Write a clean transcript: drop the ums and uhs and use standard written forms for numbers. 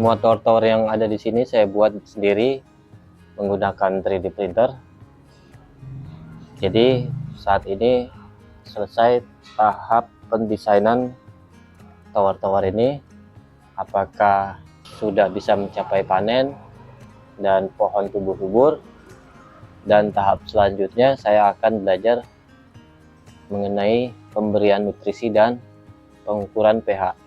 Semua tower-tower yang ada di sini saya buat sendiri menggunakan 3D printer. Jadi saat ini selesai tahap pendesainan tower-tower ini. Apakah sudah bisa mencapai panen dan pohon tumbuh subur, dan tahap selanjutnya saya akan belajar mengenai pemberian nutrisi dan pengukuran pH.